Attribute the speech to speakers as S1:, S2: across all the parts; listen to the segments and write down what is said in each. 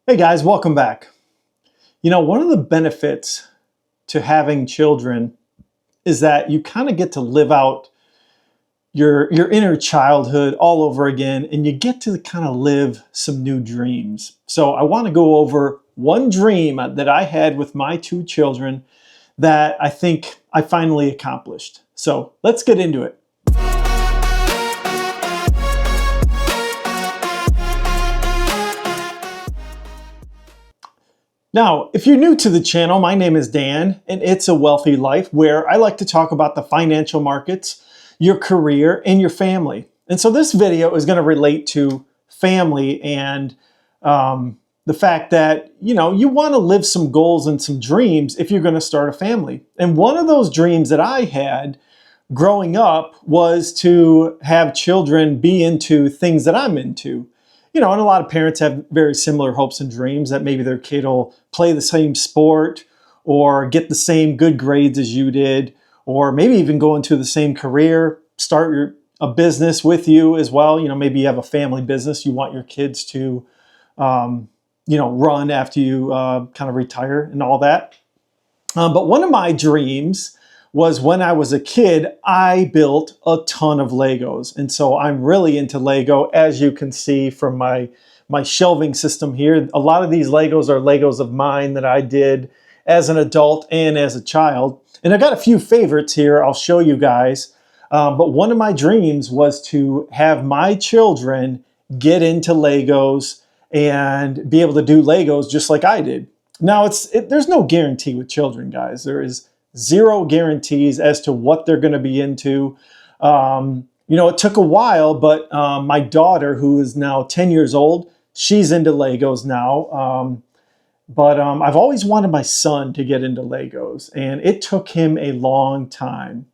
S1: Hey guys, welcome back. One of the benefits to having children is that you kind of get to live out your inner childhood all over again, and you get to kind of live some new dreams. So I want to go over one dream that I had with my two children that I think I finally accomplished. So let's get into it. Now, if you're new to the channel, my name is Dan, and it's a Wealthy Life, where I like to talk about the financial markets, your career, and your family. And so this video is going to relate to family and the fact that, you want to live some goals and some dreams if you're going to start a family. And one of those dreams that I had growing up was to have children be into things that I'm into. And a lot of parents have very similar hopes and dreams that maybe their kid will play the same sport or get the same good grades as you did, or maybe even go into the same career, start a business with you as well. Maybe you have a family business you want your kids to, run after you kind of retire and all that. But one of my dreams was when I was a kid, I built a ton of Legos. And so I'm really into Lego, as you can see from my shelving system here. A lot of these Legos are Legos of mine that I did as an adult and as a child. And I've got a few favorites here I'll show you guys. But one of my dreams was to have my children get into Legos and be able to do Legos just like I did. Now, there's no guarantee with children, guys. There is zero guarantees as to what they're going to be into. It took a while, but my daughter, who is now 10 years old, she's into Legos now. But I've always wanted my son to get into Legos, and it took him a long time.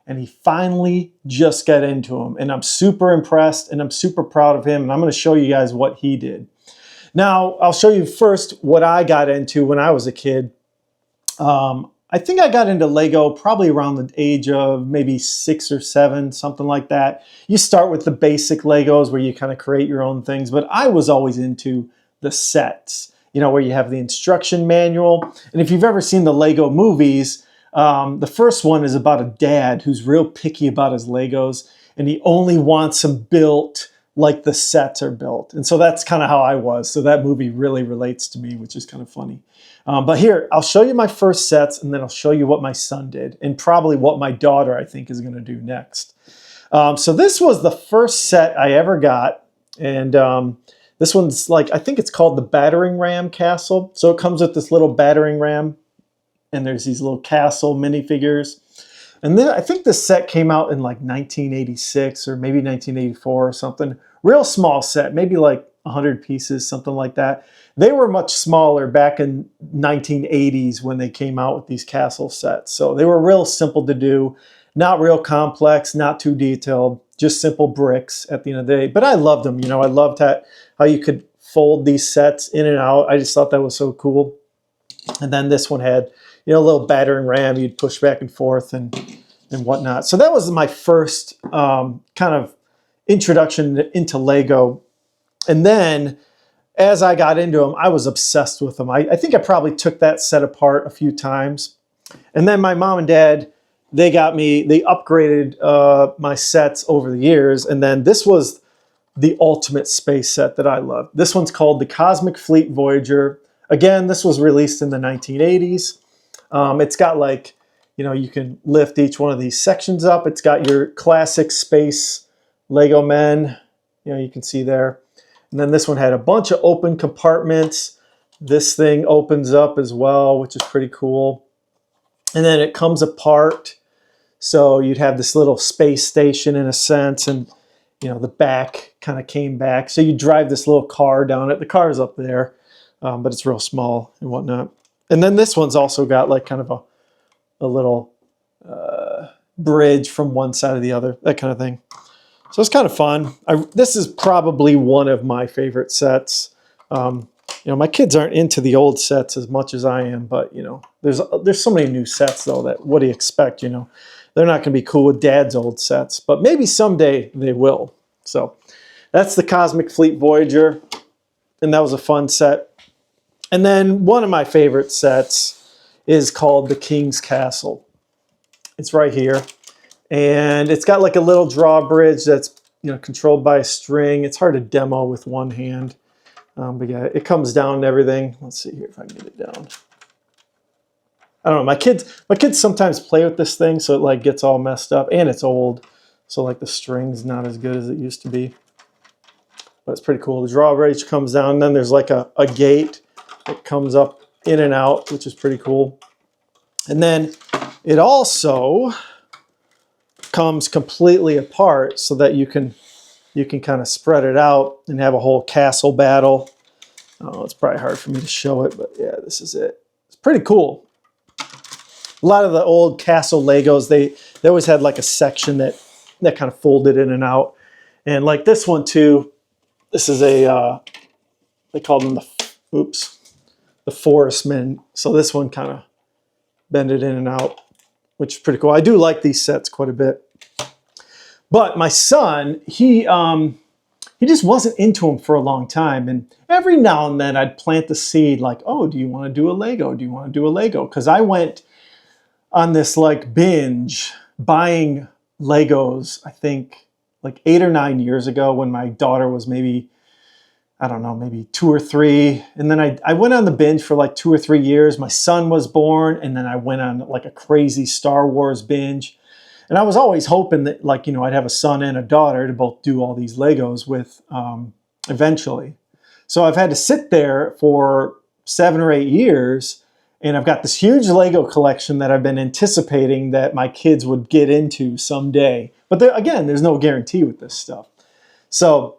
S1: And he finally just got into them. And I'm super impressed, and I'm super proud of him. And I'm going to show you guys what he did. Now, I'll show you first what I got into when I was a kid. I think I got into Lego probably around the age of maybe 6 or 7, something like that. You start with the basic Legos where you kind of create your own things, but I was always into the sets, where you have the instruction manual. And if you've ever seen the Lego movies, the first one is about a dad who's real picky about his Legos, and he only wants them built like the sets are built. And so that's kind of how I was. So that movie really relates to me, which is kind of funny. But here, I'll show you my first sets, and then I'll show you what my son did, and probably what my daughter, I think, is going to do next. So this was the first set I ever got, and this one's I think it's called the battering ram castle. So it comes with this little battering ram, and there's these little castle minifigures. And then I think this set came out in 1986 or maybe 1984 or something. Real small set, maybe 100 pieces, something like that. They were much smaller back in 1980s when they came out with these castle sets. So they were real simple to do, not real complex, not too detailed, just simple bricks at the end of the day. But I loved them. I loved how you could fold these sets in and out. I just thought that was so cool. And then this one had, a little battering ram you'd push back and forth and whatnot. So that was my first kind of introduction into Lego. And then as I got into them, I was obsessed with them. I think I probably took that set apart a few times. And then my mom and dad, they upgraded my sets over the years. And then this was the ultimate space set that I loved. This one's called the Cosmic Fleet Voyager. Again, this was released in the 1980s. It's got you can lift each one of these sections up. It's got your classic space Lego men, you can see there. And then this one had a bunch of open compartments. This thing opens up as well, which is pretty cool. And then it comes apart. So you'd have this little space station in a sense, and the back kind of came back. So you drive this little car down it. The car's up there, but it's real small and whatnot. And then this one's also got kind of a little bridge from one side to the other, that kind of thing. So it's kind of fun. This is probably one of my favorite sets. My kids aren't into the old sets as much as I am, but there's so many new sets though that what do you expect? They're not going to be cool with Dad's old sets, but maybe someday they will. So that's the Cosmic Fleet Voyager, and that was a fun set. And then one of my favorite sets is called the King's Castle. It's right here. And it's got like a little drawbridge that's, you know, controlled by a string. It's hard to demo with one hand. But yeah, it comes down and everything. Let's see here if I can get it down. I don't know. My kids sometimes play with this thing, so it like gets all messed up, and it's old. So like the string's not as good as it used to be. But it's pretty cool. The drawbridge comes down, and then there's like a gate that comes up in and out, which is pretty cool. And then it also comes completely apart so that you can kind of spread it out and have a whole castle battle. Oh, it's probably hard for me to show it, but yeah, this is it. It's pretty cool. A lot of the old castle Legos, they always had like a section that kind of folded in and out. And like this one too, this is a, they called them the forestmen. So this one kind of bended in and out, which is pretty cool. I do like these sets quite a bit. But my son, he just wasn't into them for a long time. And every now and then I'd plant the seed like, oh, do you want to do a Lego? Do you want to do a Lego? Because I went on this like binge buying Legos, I think like 8 or 9 years ago when my daughter was maybe, I don't know, maybe 2 or 3. And then I went on the binge for like 2 or 3 years. My son was born, and then I went on like a crazy Star Wars binge. And I was always hoping that, like, you know, I'd have a son and a daughter to both do all these Legos with eventually. So I've had to sit there for 7 or 8 years, and I've got this huge Lego collection that I've been anticipating that my kids would get into someday. But again, there's no guarantee with this stuff. So,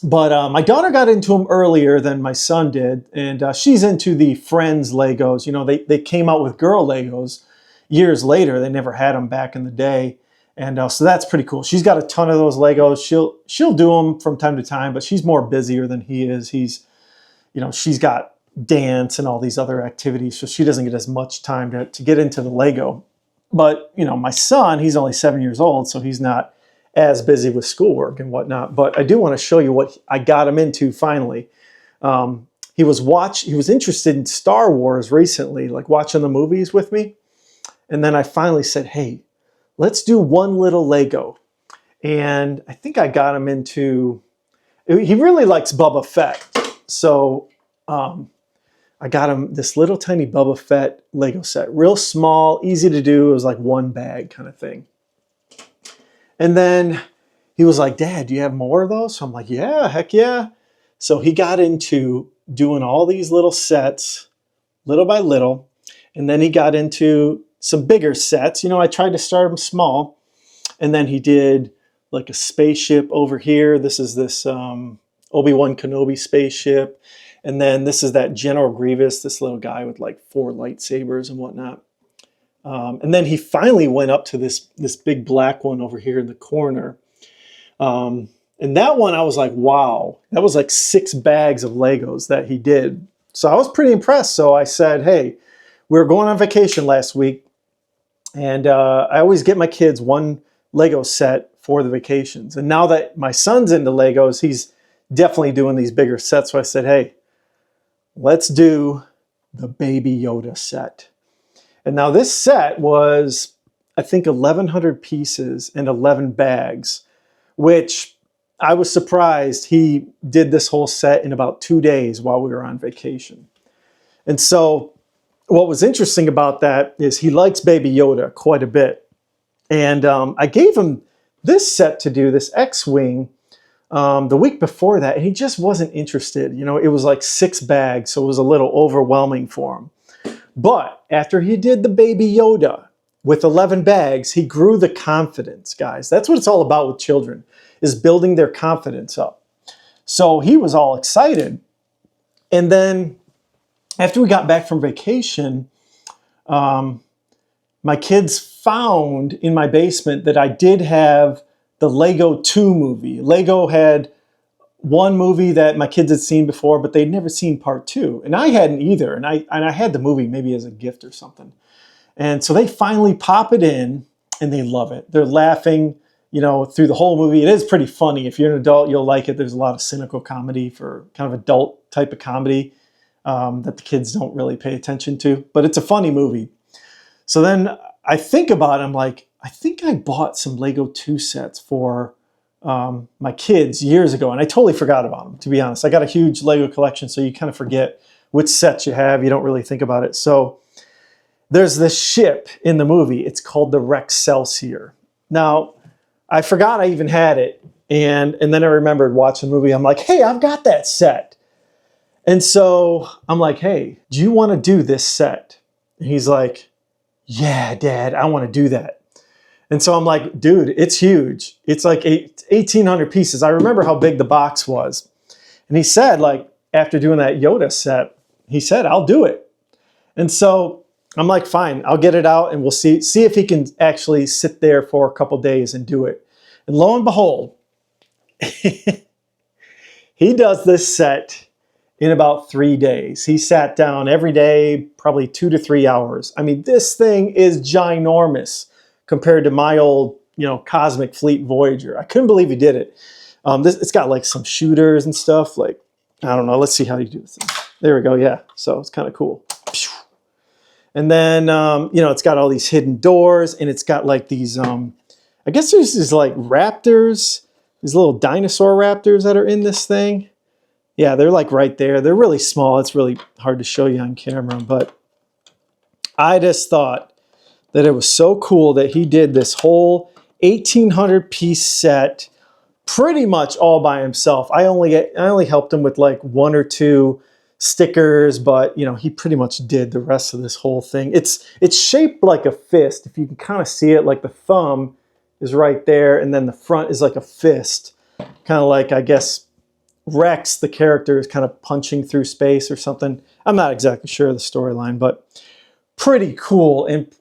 S1: but my daughter got into them earlier than my son did, and she's into the Friends Legos. You know, they came out with girl Legos years later. They never had them back in the day. And so that's pretty cool. She's got a ton of those Legos. She'll do them from time to time, but she's more busier than he is. He's, you know, she's got dance and all these other activities, so she doesn't get as much time to get into the Lego. But, you know, my son, he's only 7 years old, so he's not as busy with schoolwork and whatnot. But I do want to show you what I got him into finally. He was interested in Star Wars recently, like watching the movies with me. And then I finally said, hey, let's do one little Lego. And I think I got him into, he really likes Boba Fett. So I got him this little tiny Boba Fett Lego set, real small, easy to do. It was like one bag kind of thing. And then he was like, Dad, do you have more of those? So I'm like, yeah, heck yeah. So he got into doing all these little sets, little by little. And then he got into some bigger sets. You know, I tried to start them small. And then he did like a spaceship over here. This is this Obi-Wan Kenobi spaceship. And then this is that General Grievous, this little guy with like 4 lightsabers and whatnot. And then he finally went up to this big black one over here in the corner. And that one, I was like, wow, that was like 6 bags of Legos that he did. So I was pretty impressed. So I said, hey, we were going on vacation last week. And I always get my kids one Lego set for the vacations. And now that my son's into Legos, he's definitely doing these bigger sets. So I said, hey, let's do the Baby Yoda set. And now this set was, I think, 1,100 pieces and 11 bags, which I was surprised he did this whole set in about 2 days while we were on vacation. And so what was interesting about that is he likes Baby Yoda quite a bit. And I gave him this set to do, this X-Wing, the week before that, and he just wasn't interested. You know, it was like 6 bags, so it was a little overwhelming for him. But after he did the Baby Yoda with 11 bags, he grew the confidence, guys. That's what it's all about with children, is building their confidence up. So he was all excited. And then after we got back from vacation, my kids found in my basement that I did have the Lego 2 movie. Lego had one movie that my kids had seen before, but they'd never seen part 2. And I hadn't either. And I had the movie maybe as a gift or something. And so they finally pop it in and they love it. They're laughing, you know, through the whole movie. It is pretty funny. If you're an adult, you'll like it. There's a lot of cynical comedy for kind of adult type of comedy. that the kids don't really pay attention to. But it's a funny movie. So then I think about it, I'm like, I think I bought some Lego 2 sets for my kids years ago, and I totally forgot about them, to be honest. I got a huge Lego collection, so you kind of forget which sets you have. You don't really think about it. So there's this ship in the movie. It's called the Rexcelsior. Now, I forgot I even had it, and then I remembered watching the movie. I'm like, hey, I've got that set. And so I'm like, hey, do you want to do this set? And he's like, yeah, Dad, I want to do that. And so I'm like, dude, it's huge. It's like 1,800 pieces. I remember how big the box was. And he said, like, after doing that Yoda set, he said, I'll do it. And so I'm like, fine, I'll get it out and we'll see if he can actually sit there for a couple days and do it. And lo and behold, he does this set in about 3 days. He sat down every day, probably 2 to 3 hours. I mean, this thing is ginormous compared to my old, Cosmic Fleet Voyager. I couldn't believe he did it. It's got like some shooters and stuff. Like, I don't know. Let's see how you do this. There we go. Yeah. So it's kind of cool. And then, it's got all these hidden doors, and it's got like these, I guess there's these like raptors, these little dinosaur raptors that are in this thing. Yeah, they're like right there. They're really small. It's really hard to show you on camera, but I just thought that it was so cool that he did this whole 1,800 piece set pretty much all by himself. I only helped him with like 1 or 2 stickers, but he pretty much did the rest of this whole thing. It's shaped like a fist. If you can kind of see it, like the thumb is right there, and then the front is like a fist, kind of like, I guess, Rex, the character, is kind of punching through space or something. I'm not exactly sure of the storyline, but pretty cool. And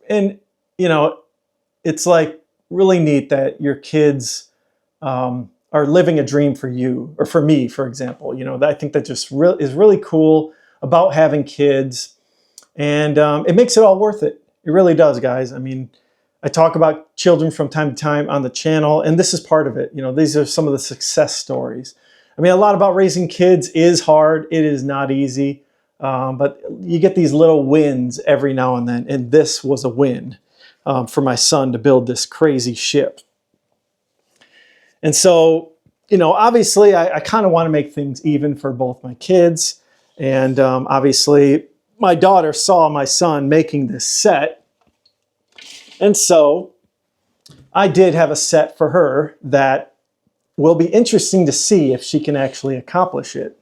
S1: it's like really neat that your kids are living a dream for you, or for me, for example. I think that just is really cool about having kids, and it makes it all worth it. It really does, guys. I mean, I talk about children from time to time on the channel, and this is part of it. These are some of the success stories. I mean, a lot about raising kids is hard. It is not easy, but you get these little wins every now and then, and this was a win for my son to build this crazy ship. And so, obviously, I kind of want to make things even for both my kids, and obviously, my daughter saw my son making this set, and so I did have a set for her that will be interesting to see if she can actually accomplish it.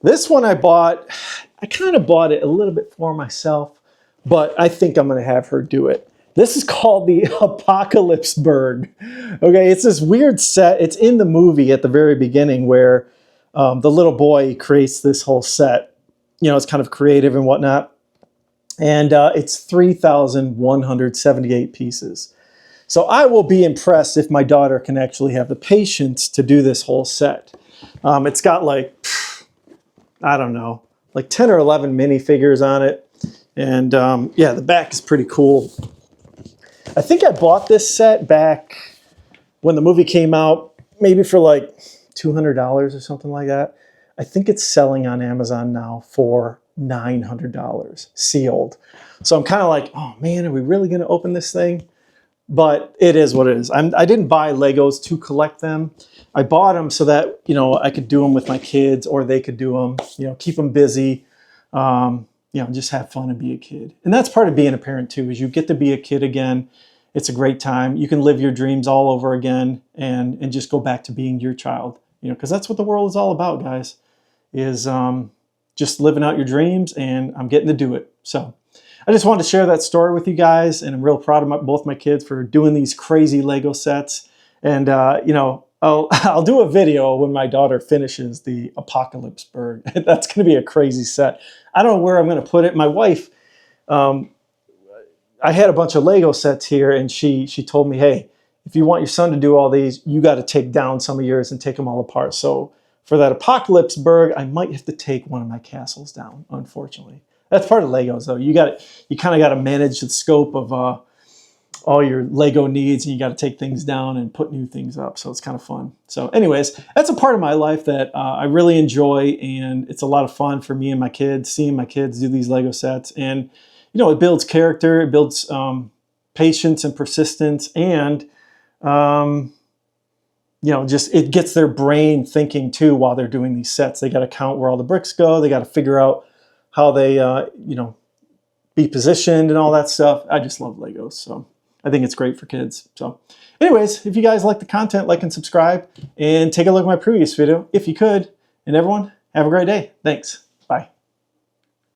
S1: This one I kind of bought it a little bit for myself, but I think I'm going to have her do it. This is called the Apocalypse Berg. Okay, it's this weird set. It's in the movie at the very beginning where the little boy creates this whole set. It's kind of creative and whatnot. And it's 3,178 pieces. So I will be impressed if my daughter can actually have the patience to do this whole set. It's got like, I don't know, like 10 or 11 minifigures on it. And yeah, the back is pretty cool. I think I bought this set back when the movie came out, maybe for like $200 or something like that. I think it's selling on Amazon now for $900 sealed. So I'm kind of like, oh man, are we really going to open this thing? But it is what it is. I didn't buy Legos to collect them. I bought them so that, I could do them with my kids, or they could do them, keep them busy, just have fun and be a kid. And that's part of being a parent too, is you get to be a kid again. It's a great time. You can live your dreams all over again and just go back to being your child, because that's what the world is all about, guys, is just living out your dreams, and I'm getting to do it. So I just wanted to share that story with you guys, and I'm real proud of both my kids for doing these crazy Lego sets. And, I'll do a video when my daughter finishes the Apocalypse Berg. That's going to be a crazy set. I don't know where I'm going to put it. My wife, I had a bunch of Lego sets here, and she told me, hey, if you want your son to do all these, you got to take down some of yours and take them all apart. So for that Apocalypse Berg, I might have to take one of my castles down, unfortunately. That's part of Legos, though. You kind of got to manage the scope of all your Lego needs, and you got to take things down and put new things up. So it's kind of fun. So anyways, that's a part of my life that I really enjoy, and it's a lot of fun for me and my kids, seeing my kids do these Lego sets. And, you know, it builds character, it builds patience and persistence, and, you know, just it gets their brain thinking too while they're doing these sets. They got to count where all the bricks go. They got to figure out how they, you know, be positioned and all that stuff. I just love Legos. So I think it's great for kids. So anyways, if you guys like the content, like and subscribe, and take a look at my previous video if you could. And everyone, have a great day. Thanks.